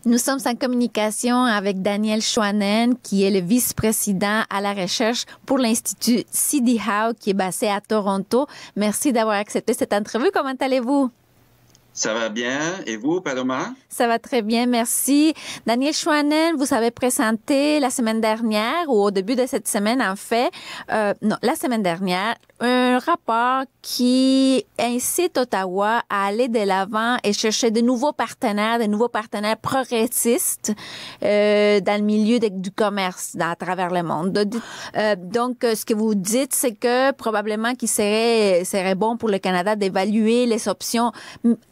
Nous sommes en communication avec Daniel Chouanen, qui est le vice-président à la recherche pour l'Institut CD Howe, qui est basé à Toronto. Merci d'avoir accepté cette entrevue. Comment allez-vous? Ça va bien. Et vous, Paloma? Ça va très bien, merci. Daniel Chouanen, vous avez présenté la semaine dernière, ou au début de cette semaine, en fait, la semaine dernière, un rapport qui incite Ottawa à aller de l'avant et chercher de nouveaux partenaires progressistes dans le milieu du commerce à travers le monde. Donc, ce que vous dites, c'est que probablement qu'il serait bon pour le Canada d'évaluer les options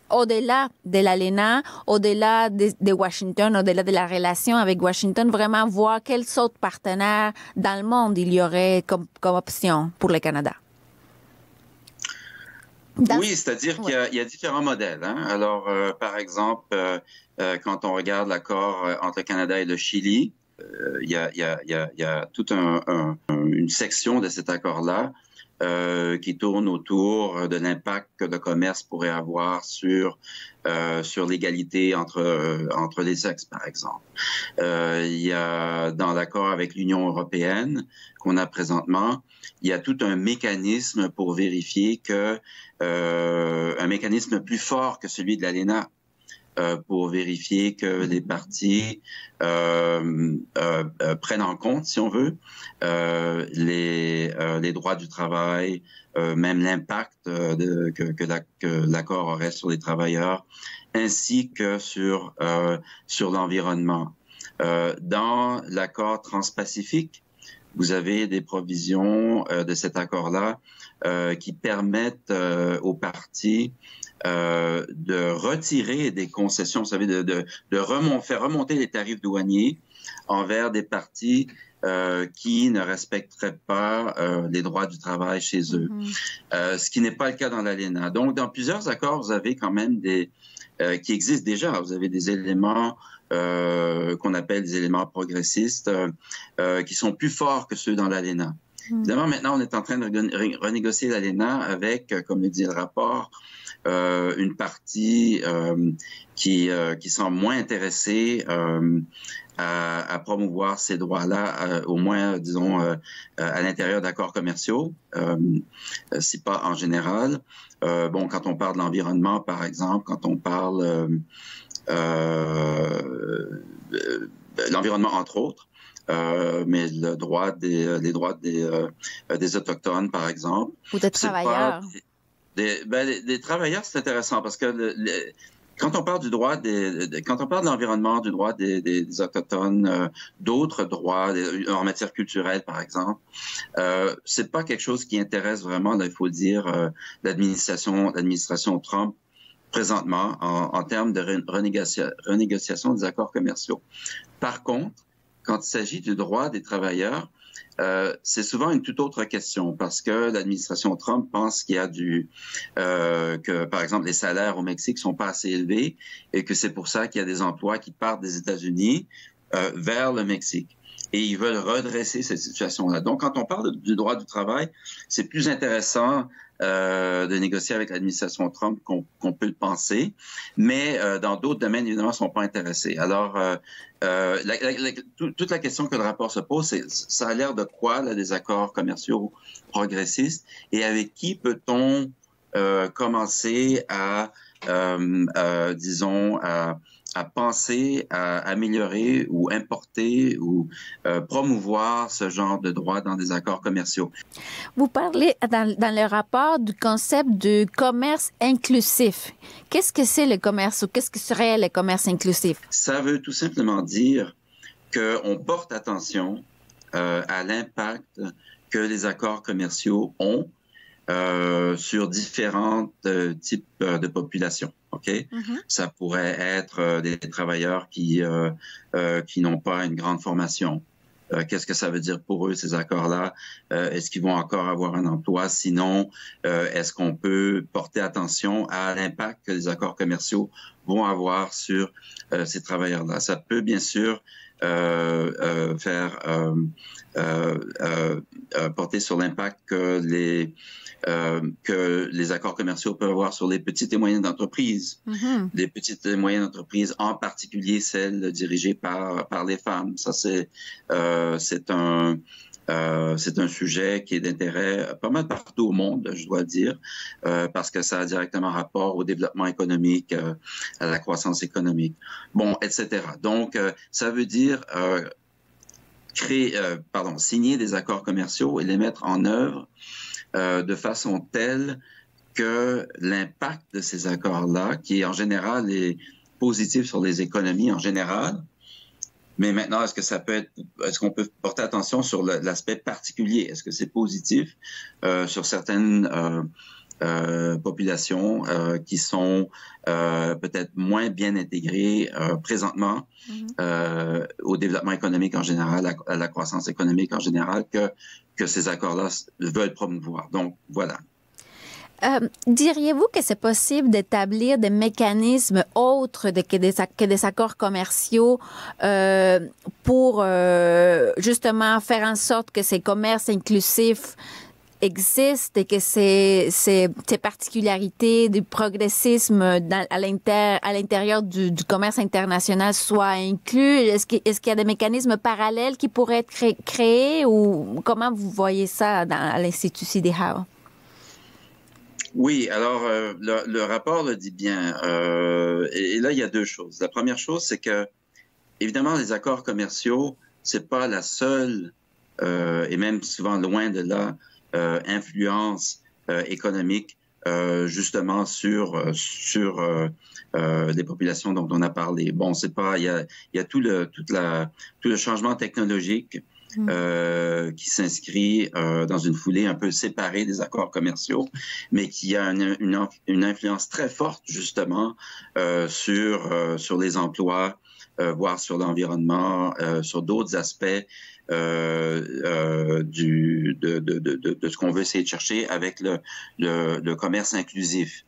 au-delà de l'ALENA, au-delà de Washington, au-delà de la relation avec Washington, vraiment voir quels autres partenaires dans le monde il y aurait comme option pour le Canada. Oui, c'est-à-dire qu'il y a différents modèles. Hein? Alors, par exemple, quand on regarde l'accord entre le Canada et le Chili, il y a toute une section de cet accord-là qui tourne autour de l'impact que le commerce pourrait avoir sur l'égalité entre les sexes, par exemple. Il y a dans l'accord avec l'Union européenne qu'on a présentement, il y a tout un mécanisme pour vérifier que un mécanisme plus fort que celui de l'ALENA pour vérifier que les parties prennent en compte, si on veut, les droits du travail, même l'impact que l'accord aurait sur les travailleurs, ainsi que sur l'environnement. Dans l'accord transpacifique, vous avez des provisions de cet accord-là qui permettent aux parties de retirer des concessions, vous savez, faire remonter les tarifs douaniers envers des parties qui ne respecteraient pas les droits du travail chez eux. Ce qui n'est pas le cas dans l'ALENA. Donc, dans plusieurs accords, vous avez quand même qui existent déjà. Vous avez des éléments qu'on appelle des éléments progressistes qui sont plus forts que ceux dans l'ALENA. Évidemment, maintenant, on est en train de renégocier l'ALENA avec, comme le dit le rapport, une partie qui semble moins intéressée à promouvoir ces droits-là, au moins, disons, à l'intérieur d'accords commerciaux, si pas en général. Bon, quand on parle de l'environnement, par exemple, quand on parle l'environnement, entre autres, mais les droits des Autochtones, par exemple. Ou des travailleurs. Des travailleurs, c'est intéressant parce que quand on parle quand on parle de l'environnement, du droit des Autochtones, d'autres droits en matière culturelle, par exemple, c'est pas quelque chose qui intéresse vraiment, là, il faut dire, l'administration Trump présentement en termes de renégociation des accords commerciaux. Par contre, quand il s'agit du droit des travailleurs, c'est souvent une toute autre question parce que l'administration Trump pense qu'il y a que par exemple les salaires au Mexique sont pas assez élevés et que c'est pour ça qu'il y a des emplois qui partent des États-Unis vers le Mexique. Et ils veulent redresser cette situation-là. Donc, quand on parle du droit du travail, c'est plus intéressant de négocier avec l'administration Trump qu'on peut le penser, mais dans d'autres domaines, évidemment, ils ne sont pas intéressés. Alors, toute la question que le rapport se pose, c'est ça a l'air de quoi, là, des accords commerciaux progressistes, et avec qui peut-on commencer disons, à penser à améliorer ou importer ou promouvoir ce genre de droits dans des accords commerciaux. Vous parlez dans le rapport du concept de commerce inclusif. Qu'est-ce que c'est le commerce ou qu'est-ce que serait le commerce inclusif? Ça veut tout simplement dire qu'on porte attention à l'impact que les accords commerciaux ont sur différents types de populations. Okay? Ça pourrait être des travailleurs qui n'ont pas une grande formation. Qu'est-ce que ça veut dire pour eux, ces accords-là? Est-ce qu'ils vont encore avoir un emploi? Sinon, est-ce qu'on peut porter attention à l'impact que les accords commerciaux vont avoir sur ces travailleurs-là? Ça peut bien sûr porter sur l'impact que les accords commerciaux peuvent avoir sur les petites et moyennes entreprises. Mm-hmm. Les petites et moyennes entreprises, en particulier celles dirigées par les femmes. Ça, c'est un sujet qui est d'intérêt pas mal partout au monde, je dois dire, parce que ça a directement rapport au développement économique, à la croissance économique, bon, etc. Donc, ça veut dire signer des accords commerciaux et les mettre en œuvre de façon telle que l'impact de ces accords-là, qui en général est positif sur les économies en général, mais maintenant, est-ce qu'on peut porter attention sur l'aspect particulier? Est-ce que c'est positif sur certaines populations qui sont peut-être moins bien intégrées présentement au développement économique en général, à la croissance économique en général, que ces accords-là veulent promouvoir. Donc, voilà. Diriez-vous que c'est possible d'établir des mécanismes autres que des accords commerciaux pour justement faire en sorte que ces commerces inclusifs existent et que ces particularités du progressisme à l'intérieur du commerce international soient inclus? Est-ce qu'il y a des mécanismes parallèles qui pourraient être créés ou comment vous voyez ça à l'Institut C.D. Howe? Oui, alors le rapport le dit bien. Et là, il y a deux choses. La première chose, c'est que, évidemment, les accords commerciaux, c'est pas la seule, et même souvent loin de là, influence économique, justement sur les populations dont on a parlé. Bon, c'est pas, il y a tout le changement technologique qui s'inscrit dans une foulée un peu séparée des accords commerciaux, mais qui a une influence très forte justement sur les emplois, voire sur l'environnement, sur d'autres aspects de ce qu'on veut essayer de chercher avec le commerce inclusif.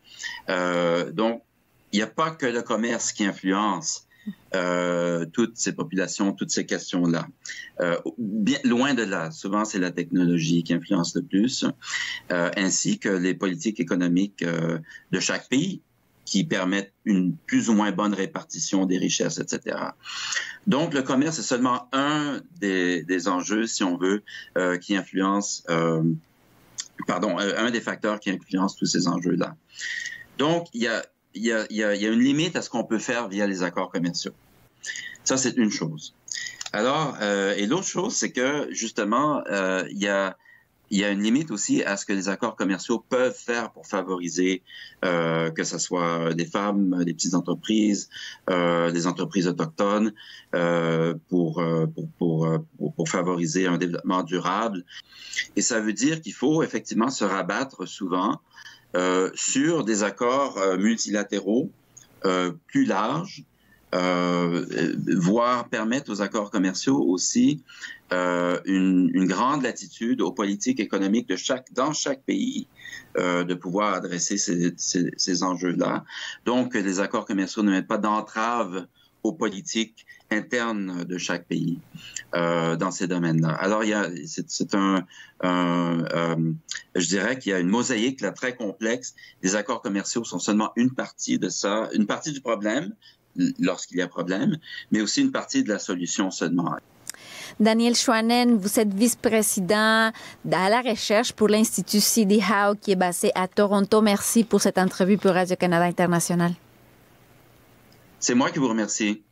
Donc, il n'y a pas que le commerce qui influence toutes ces populations, toutes ces questions-là. Bien loin de là, souvent c'est la technologie qui influence le plus, ainsi que les politiques économiques de chaque pays qui permettent une plus ou moins bonne répartition des richesses, etc. Donc, le commerce est seulement un des enjeux, si on veut, qui influence, un des facteurs qui influence tous ces enjeux-là. Donc, il y a une limite à ce qu'on peut faire via les accords commerciaux. Ça, c'est une chose. Alors, et l'autre chose, c'est que, justement, il y a une limite aussi à ce que les accords commerciaux peuvent faire pour favoriser que ce soit des femmes, des petites entreprises, des entreprises autochtones, pour favoriser un développement durable. Et ça veut dire qu'il faut effectivement se rabattre souvent sur des accords multilatéraux plus larges, voire permettre aux accords commerciaux aussi une grande latitude aux politiques économiques dans chaque pays de pouvoir adresser ces enjeux-là. Donc, les accords commerciaux ne mettent pas d'entrave aux politiques internes de chaque pays dans ces domaines-là. Alors, je dirais qu'il y a une mosaïque là très complexe. Les accords commerciaux sont seulement une partie de ça, une partie du problème lorsqu'il y a problème, mais aussi une partie de la solution seulement. Daniel Chouanen, vous êtes vice-président à la recherche pour l'Institut C.D. Howe qui est basé à Toronto. Merci pour cette entrevue pour Radio-Canada International. C'est moi qui vous remercie.